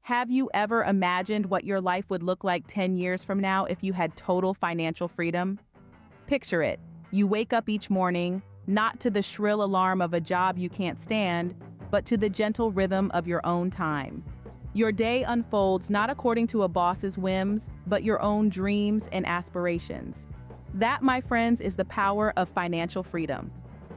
Have you ever imagined what your life would look like 10 years from now if you had total financial freedom? Picture it. You wake up each morning, not to the shrill alarm of a job you can't stand, but to the gentle rhythm of your own time. Your day unfolds not according to a boss's whims, but your own dreams and aspirations. That, my friends, is the power of financial freedom.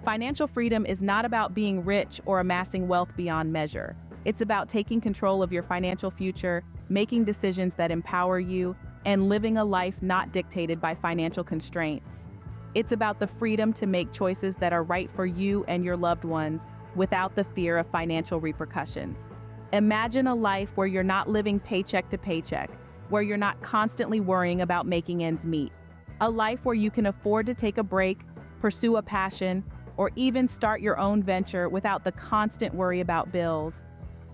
Financial freedom is not about being rich or amassing wealth beyond measure. It's about taking control of your financial future, making decisions that empower you, and living a life not dictated by financial constraints. It's about the freedom to make choices that are right for you and your loved ones without the fear of financial repercussions. Imagine a life where you're not living paycheck to paycheck, where you're not constantly worrying about making ends meet. A life where you can afford to take a break, pursue a passion, or even start your own venture without the constant worry about bills.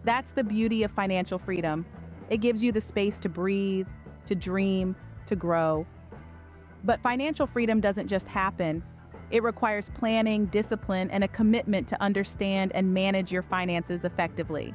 That's the beauty of financial freedom. It gives you the space to breathe, to dream, to grow. But financial freedom doesn't just happen. It requires planning, discipline, and a commitment to understand and manage your finances effectively.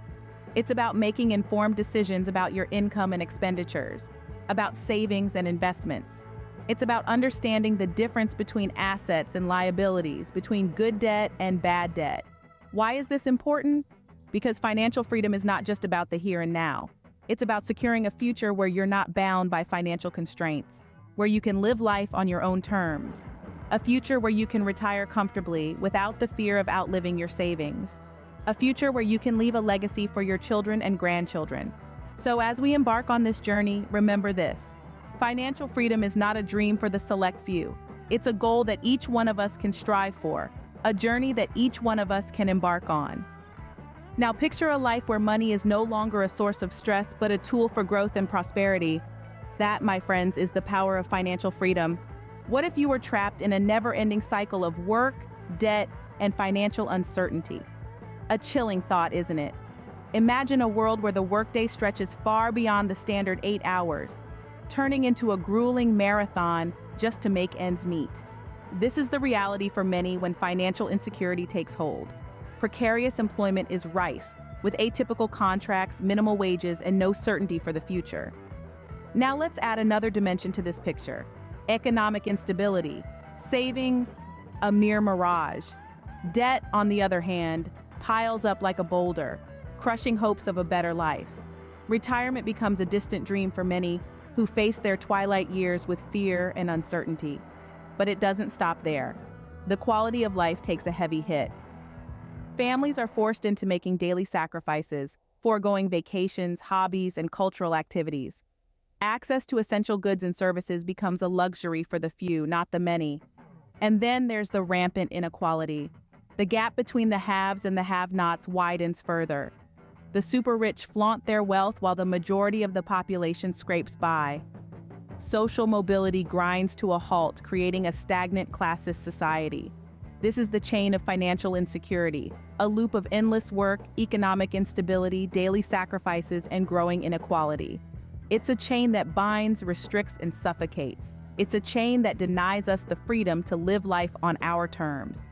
It's about making informed decisions about your income and expenditures, about savings and investments. It's about understanding the difference between assets and liabilities, between good debt and bad debt. Why is this important? Because financial freedom is not just about the here and now. It's about securing a future where you're not bound by financial constraints, where you can live life on your own terms. A future where you can retire comfortably without the fear of outliving your savings. A future where you can leave a legacy for your children and grandchildren. So as we embark on this journey, remember this. Financial freedom is not a dream for the select few. It's a goal that each one of us can strive for, a journey that each one of us can embark on. Now picture a life where money is no longer a source of stress but a tool for growth and prosperity. That, my friends, is the power of financial freedom. What if you were trapped in a never-ending cycle of work, debt, and financial uncertainty? A chilling thought, isn't it? Imagine a world where the workday stretches far beyond the standard 8 hours, turning into a grueling marathon just to make ends meet. This is the reality for many when financial insecurity takes hold. Precarious employment is rife, with atypical contracts, minimal wages, and no certainty for the future. Now let's add another dimension to this picture. Economic instability. Savings, a mere mirage. Debt, on the other hand, piles up like a boulder, crushing hopes of a better life. Retirement becomes a distant dream for many who face their twilight years with fear and uncertainty. But it doesn't stop there. The quality of life takes a heavy hit. Families are forced into making daily sacrifices, foregoing vacations, hobbies, and cultural activities. Access to essential goods and services becomes a luxury for the few, not the many. And then there's the rampant inequality. The gap between the haves and the have-nots widens further. The super-rich flaunt their wealth while the majority of the population scrapes by. Social mobility grinds to a halt, creating a stagnant classist society. This is the chain of financial insecurity, a loop of endless work, economic instability, daily sacrifices, and growing inequality. It's a chain that binds, restricts, and suffocates. It's a chain that denies us the freedom to live life on our terms.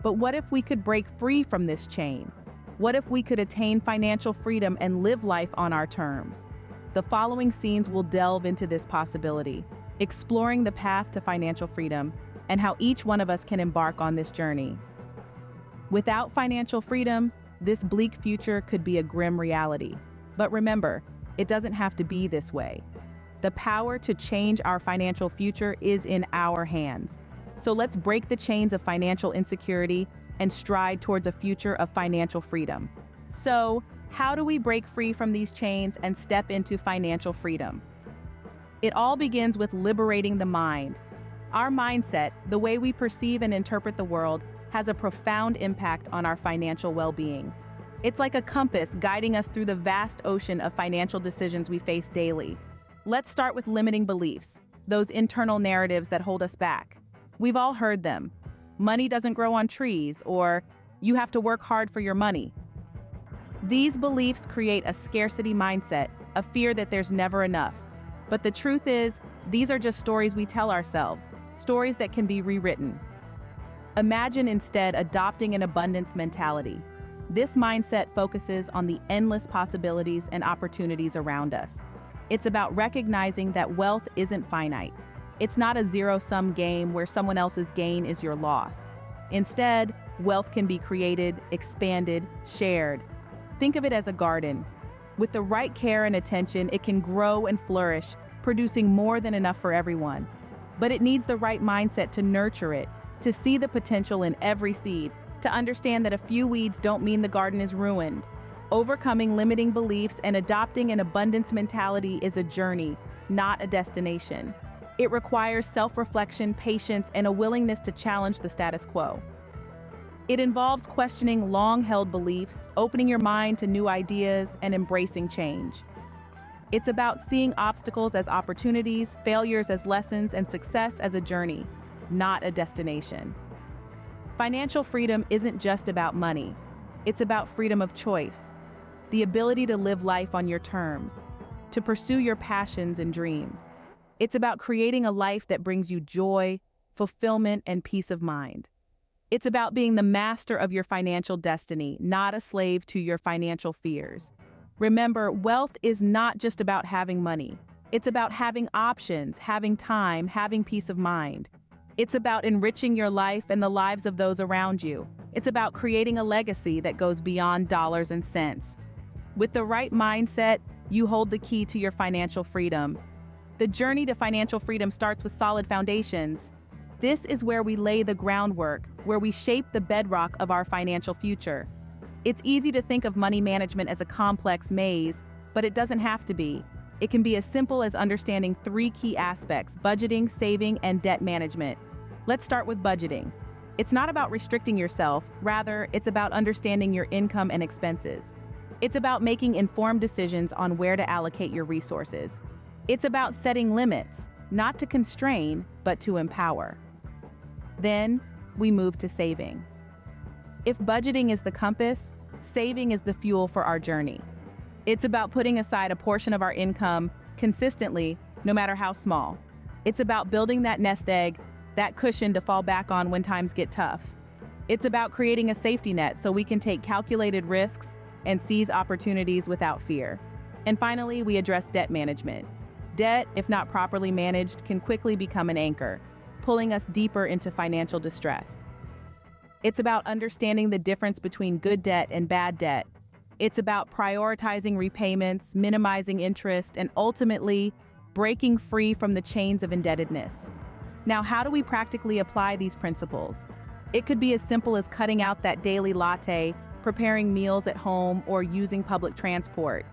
But what if we could break free from this chain? What if we could attain financial freedom and live life on our terms? The following scenes will delve into this possibility, exploring the path to financial freedom and how each one of us can embark on this journey. Without financial freedom, this bleak future could be a grim reality. But remember, it doesn't have to be this way. The power to change our financial future is in our hands. So let's break the chains of financial insecurity and stride towards a future of financial freedom. So, how do we break free from these chains and step into financial freedom? It all begins with liberating the mind. Our mindset, the way we perceive and interpret the world, has a profound impact on our financial well-being. It's like a compass guiding us through the vast ocean of financial decisions we face daily. Let's start with limiting beliefs, those internal narratives that hold us back. We've all heard them. Money doesn't grow on trees, or you have to work hard for your money. These beliefs create a scarcity mindset, a fear that there's never enough. But the truth is, these are just stories we tell ourselves, stories that can be rewritten. Imagine instead adopting an abundance mentality. This mindset focuses on the endless possibilities and opportunities around us. It's about recognizing that wealth isn't finite. It's not a zero-sum game where someone else's gain is your loss. Instead, wealth can be created, expanded, shared. Think of it as a garden. With the right care and attention, it can grow and flourish, producing more than enough for everyone. But it needs the right mindset to nurture it, to see the potential in every seed, to understand that a few weeds don't mean the garden is ruined. Overcoming limiting beliefs and adopting an abundance mentality is a journey, not a destination. It requires self-reflection, patience, and a willingness to challenge the status quo. It involves questioning long-held beliefs, opening your mind to new ideas, and embracing change. It's about seeing obstacles as opportunities, failures as lessons, and success as a journey, not a destination. Financial freedom isn't just about money. It's about freedom of choice, the ability to live life on your terms, to pursue your passions and dreams. It's about creating a life that brings you joy, fulfillment, and peace of mind. It's about being the master of your financial destiny, not a slave to your financial fears. Remember, wealth is not just about having money. It's about having options, having time, having peace of mind. It's about enriching your life and the lives of those around you. It's about creating a legacy that goes beyond dollars and cents. With the right mindset, you hold the key to your financial freedom. The journey to financial freedom starts with solid foundations. This is where we lay the groundwork, where we shape the bedrock of our financial future. It's easy to think of money management as a complex maze, but it doesn't have to be. It can be as simple as understanding 3 key aspects: budgeting, saving, and debt management. Let's start with budgeting. It's not about restricting yourself, rather, it's about understanding your income and expenses. It's about making informed decisions on where to allocate your resources. It's about setting limits, not to constrain, but to empower. Then, we move to saving. If budgeting is the compass, saving is the fuel for our journey. It's about putting aside a portion of our income consistently, no matter how small. It's about building that nest egg, that cushion to fall back on when times get tough. It's about creating a safety net so we can take calculated risks and seize opportunities without fear. And finally, we address debt management. Debt, if not properly managed, can quickly become an anchor, pulling us deeper into financial distress. It's about understanding the difference between good debt and bad debt. It's about prioritizing repayments, minimizing interest, and ultimately breaking free from the chains of indebtedness. Now, how do we practically apply these principles? It could be as simple as cutting out that daily latte, preparing meals at home, or using public transport.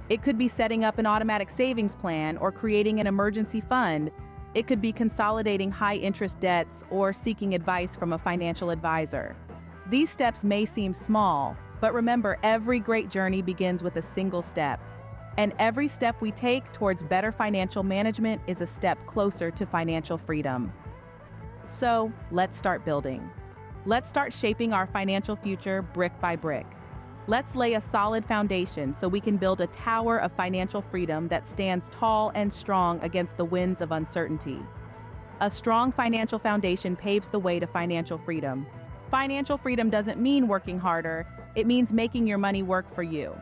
It could be setting up an automatic savings plan or creating an emergency fund. It could be consolidating high-interest debts or seeking advice from a financial advisor. These steps may seem small, but remember, every great journey begins with a single step. And every step we take towards better financial management is a step closer to financial freedom. So, let's start building. Let's start shaping our financial future brick by brick. Let's lay a solid foundation so we can build a tower of financial freedom that stands tall and strong against the winds of uncertainty. A strong financial foundation paves the way to financial freedom. Financial freedom doesn't mean working harder, it means making your money work for you.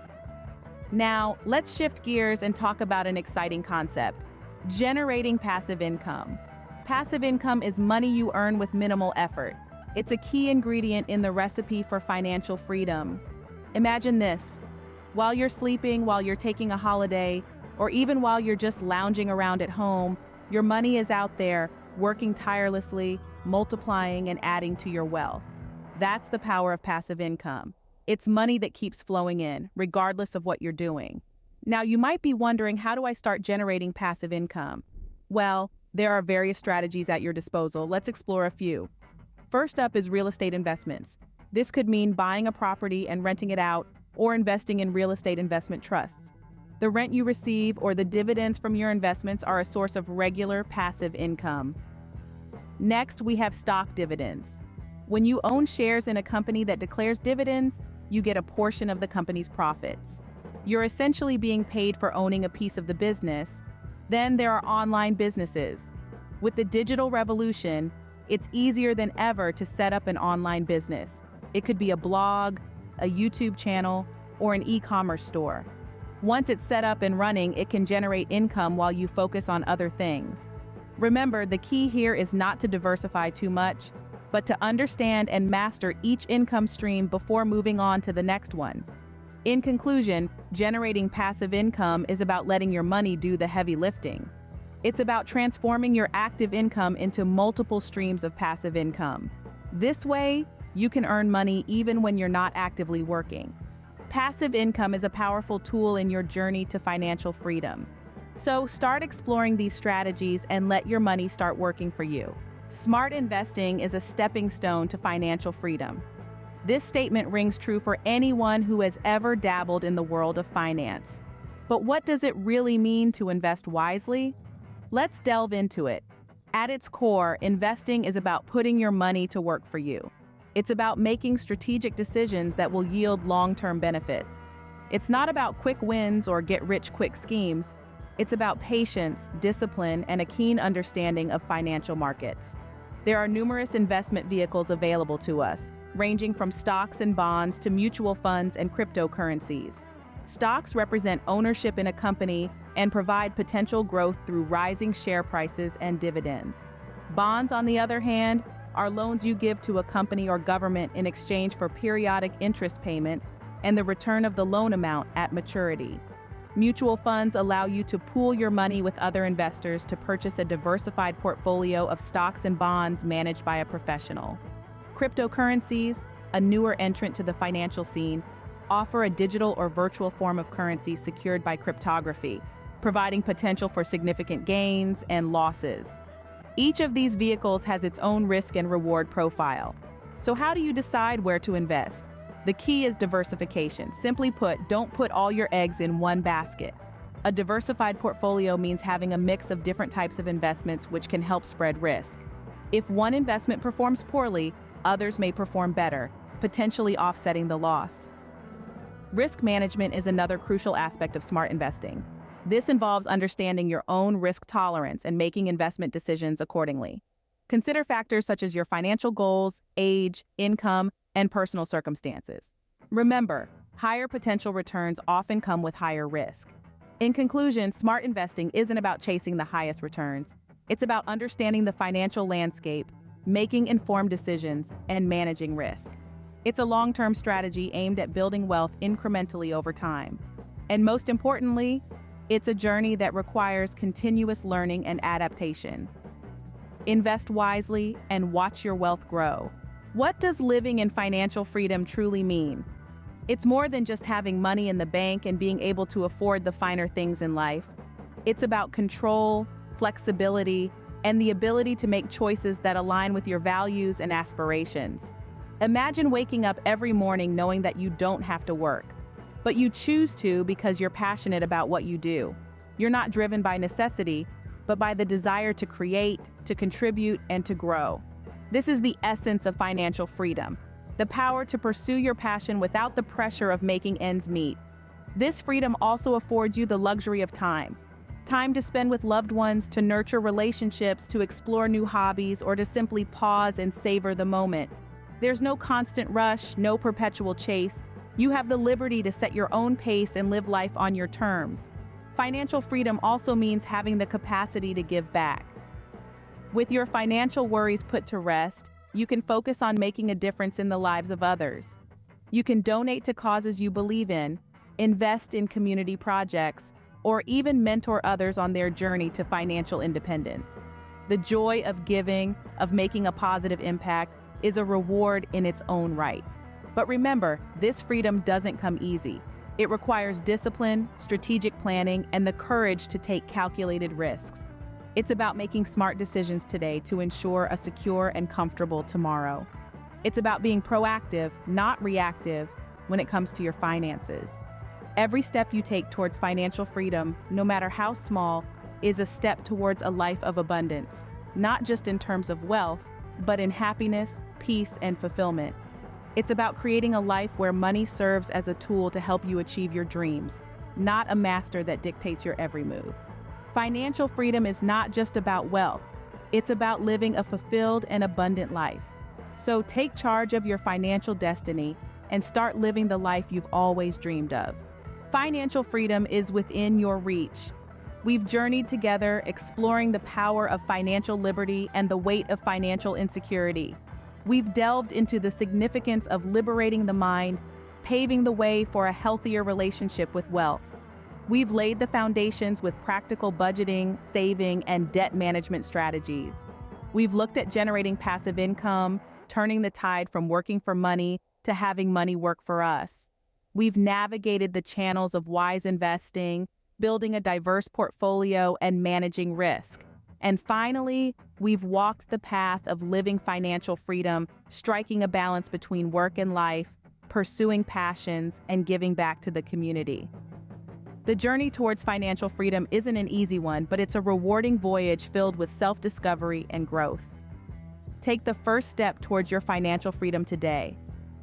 Now, let's shift gears and talk about an exciting concept: generating passive income. Passive income is money you earn with minimal effort. It's a key ingredient in the recipe for financial freedom. Imagine this: while you're sleeping, while you're taking a holiday, or even while you're just lounging around at home, your money is out there, working tirelessly, multiplying and adding to your wealth. That's the power of passive income. It's money that keeps flowing in, regardless of what you're doing. Now, you might be wondering, how do I start generating passive income? Well, there are various strategies at your disposal. Let's explore a few. First up is real estate investments. This could mean buying a property and renting it out, or investing in real estate investment trusts. The rent you receive or the dividends from your investments are a source of regular passive income. Next, we have stock dividends. When you own shares in a company that declares dividends, you get a portion of the company's profits. You're essentially being paid for owning a piece of the business. Then there are online businesses. With the digital revolution, it's easier than ever to set up an online business. It could be a blog, a YouTube channel, or an e-commerce store. Once it's set up and running, it can generate income while you focus on other things. Remember, the key here is not to diversify too much, but to understand and master each income stream before moving on to the next one. In conclusion, generating passive income is about letting your money do the heavy lifting. It's about transforming your active income into multiple streams of passive income. This way, you can earn money even when you're not actively working. Passive income is a powerful tool in your journey to financial freedom. So start exploring these strategies and let your money start working for you. Smart investing is a stepping stone to financial freedom. This statement rings true for anyone who has ever dabbled in the world of finance. But what does it really mean to invest wisely? Let's delve into it. At its core, investing is about putting your money to work for you. It's about making strategic decisions that will yield long-term benefits. It's not about quick wins or get-rich-quick schemes. It's about patience, discipline, and a keen understanding of financial markets. There are numerous investment vehicles available to us, ranging from stocks and bonds to mutual funds and cryptocurrencies. Stocks represent ownership in a company and provide potential growth through rising share prices and dividends. Bonds, on the other hand, are loans you give to a company or government in exchange for periodic interest payments and the return of the loan amount at maturity. Mutual funds allow you to pool your money with other investors to purchase a diversified portfolio of stocks and bonds managed by a professional. Cryptocurrencies, a newer entrant to the financial scene, offer a digital or virtual form of currency secured by cryptography, providing potential for significant gains and losses. Each of these vehicles has its own risk and reward profile. So how do you decide where to invest? The key is diversification. Simply put, don't put all your eggs in one basket. A diversified portfolio means having a mix of different types of investments which can help spread risk. If one investment performs poorly, others may perform better, potentially offsetting the loss. Risk management is another crucial aspect of smart investing. This involves understanding your own risk tolerance and making investment decisions accordingly. Consider factors such as your financial goals, age, income, and personal circumstances. Remember, higher potential returns often come with higher risk. In conclusion, smart investing isn't about chasing the highest returns. It's about understanding the financial landscape, making informed decisions, and managing risk. It's a long-term strategy aimed at building wealth incrementally over time. And most importantly, it's a journey that requires continuous learning and adaptation. Invest wisely and watch your wealth grow. What does living in financial freedom truly mean? It's more than just having money in the bank and being able to afford the finer things in life. It's about control, flexibility, and the ability to make choices that align with your values and aspirations. Imagine waking up every morning knowing that you don't have to work, but you choose to because you're passionate about what you do. You're not driven by necessity, but by the desire to create, to contribute, and to grow. This is the essence of financial freedom, the power to pursue your passion without the pressure of making ends meet. This freedom also affords you the luxury of time. Time to spend with loved ones, to nurture relationships, to explore new hobbies, or to simply pause and savor the moment. There's no constant rush, no perpetual chase. You have the liberty to set your own pace and live life on your terms. Financial freedom also means having the capacity to give back. With your financial worries put to rest, you can focus on making a difference in the lives of others. You can donate to causes you believe in, invest in community projects, or even mentor others on their journey to financial independence. The joy of giving, of making a positive impact, is a reward in its own right. But remember, this freedom doesn't come easy. It requires discipline, strategic planning, and the courage to take calculated risks. It's about making smart decisions today to ensure a secure and comfortable tomorrow. It's about being proactive, not reactive, when it comes to your finances. Every step you take towards financial freedom, no matter how small, is a step towards a life of abundance, not just in terms of wealth, but in happiness, peace, and fulfillment. It's about creating a life where money serves as a tool to help you achieve your dreams, not a master that dictates your every move. Financial freedom is not just about wealth. It's about living a fulfilled and abundant life. So take charge of your financial destiny and start living the life you've always dreamed of. Financial freedom is within your reach. We've journeyed together, exploring the power of financial liberty and the weight of financial insecurity. We've delved into the significance of liberating the mind, paving the way for a healthier relationship with wealth. We've laid the foundations with practical budgeting, saving, and debt management strategies. We've looked at generating passive income, turning the tide from working for money to having money work for us. We've navigated the channels of wise investing, building a diverse portfolio, and managing risk. And finally, we've walked the path of living financial freedom, striking a balance between work and life, pursuing passions, and giving back to the community. The journey towards financial freedom isn't an easy one, but it's a rewarding voyage filled with self-discovery and growth. Take the first step towards your financial freedom today.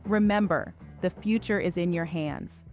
Remember, the future is in your hands.